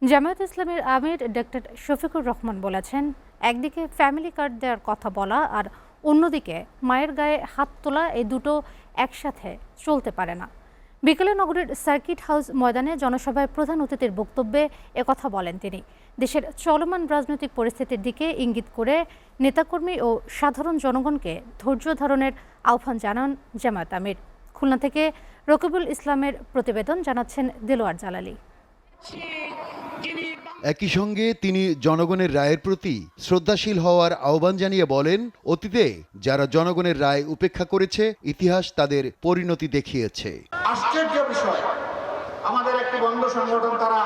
জামায়াত ইসলামীর আমির ডক্টর শফিকুর রহমান বলেছেন, একদিকে ফ্যামিলি কার্ড দেওয়ার কথা বলা আর অন্যদিকে মায়ের গায়ে হাত তোলা, এই দুটো একসাথে চলতে পারে না। বিকেলে নগরীর সার্কিট হাউস ময়দানে জনসভায় প্রধান অতিথির বক্তব্যে একথা বলেন তিনি। দেশের চলমান রাজনৈতিক পরিস্থিতির দিকে ইঙ্গিত করে নেতাকর্মী ও সাধারণ জনগণকে ধৈর্য ধারণের আহ্বান জানান জামায়াত আমির। খুলনা থেকে রকিবুল ইসলামের প্রতিবেদন, জানাচ্ছেন দেলোয়ার জালালি। একই সঙ্গে তিনি জনগণের রায়ের প্রতি শ্রদ্ধাশীল হওয়ার আহ্বান জানিয়ে বলেন, অতীতে যারা জনগণের রায় উপেক্ষা করেছে, ইতিহাস তাদের পরিণতি দেখিয়েছে। আশ্চর্য বিষয়, আমাদের একটি বন্ধু সংগঠন তারা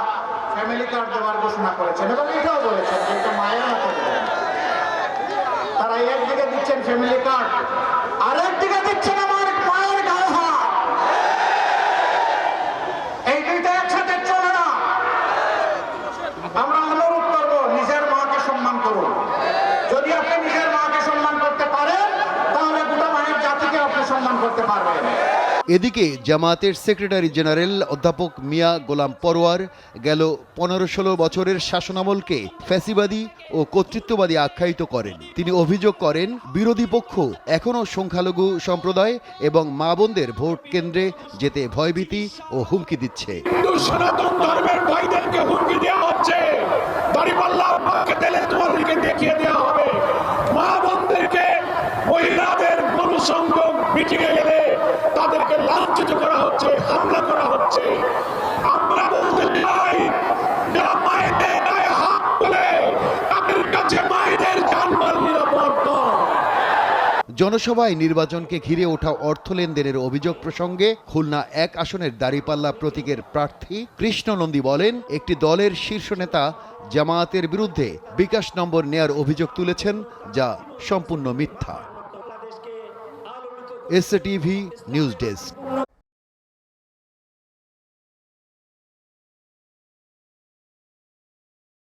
ফ্যামিলি কার্ড দেওয়ার ঘোষণা করেছেন এবং এটাও বলেছেন যে এটা মায়ের হাতে দেবেন। তারা একদিকে দিচ্ছেন ফ্যামিলি কার্ড, আরেকদিকে দিচ্ছেন আমার মায়ের গায়ে হাত। এই দুইটা একসাথে চলে না। আমরা অনুরোধ করব, নিজের মাকে সম্মান করুন। যদি আপনি নিজের মাকে সম্মান করতে পারেন, তাহলে গোটা মায়ের জাতিকে আপনি সম্মান করতে পারবেন। এদিকে জামায়াতের সেক্রেটারি জেনারেল অধ্যাপক মিয়া গোলাম পরোয়ার গেল 15-16 বছরের শাসনামলকে ফ্যাসিবাদী ও কর্তৃত্ববাদী আখ্যায়িত করেন। তিনি অভিযোগ করেন, বিরোধী পক্ষ এখনও সংখ্যালঘু সম্প্রদায় এবং মা বোনদের ভোট কেন্দ্রে যেতে ভয়ভীতি ও হুমকি দিচ্ছে। সনাতন ধর্মের ভাইদেরকে হুমকি দেওয়া হচ্ছে, দাঁড়িপাল্লার পক্ষে দিলে তোমাদেরকে দেখিয়ে দেওয়া হবে। মা বোনদেরকে, মহিলাদের গণসংযোগ মিটিংয়ে গেলে তাদেরকে লাঞ্ছিত করা হচ্ছে, হামলা করা হচ্ছে। আমরা বলতে চাই, যারা মায়েদের গায়ে হাত তোলে তাদের কাছে মায়েদের জানমাল নিরাপদ নয়। জনসভায় নির্বাচনকে ঘিরে ওঠা অর্থ লেনদেনের অভিযোগ প্রসঙ্গে খুলনা 1 আসনের দাঁড়িপাল্লা প্রতীকের প্রার্থী কৃষ্ণ নন্দী বলেন, একটি দলের শীর্ষ নেতা জামায়াতের বিরুদ্ধে বিকাশ নম্বর নেয়ার অভিযোগ তুলেছেন, যা সম্পূর্ণ মিথ্যা। STV news desk.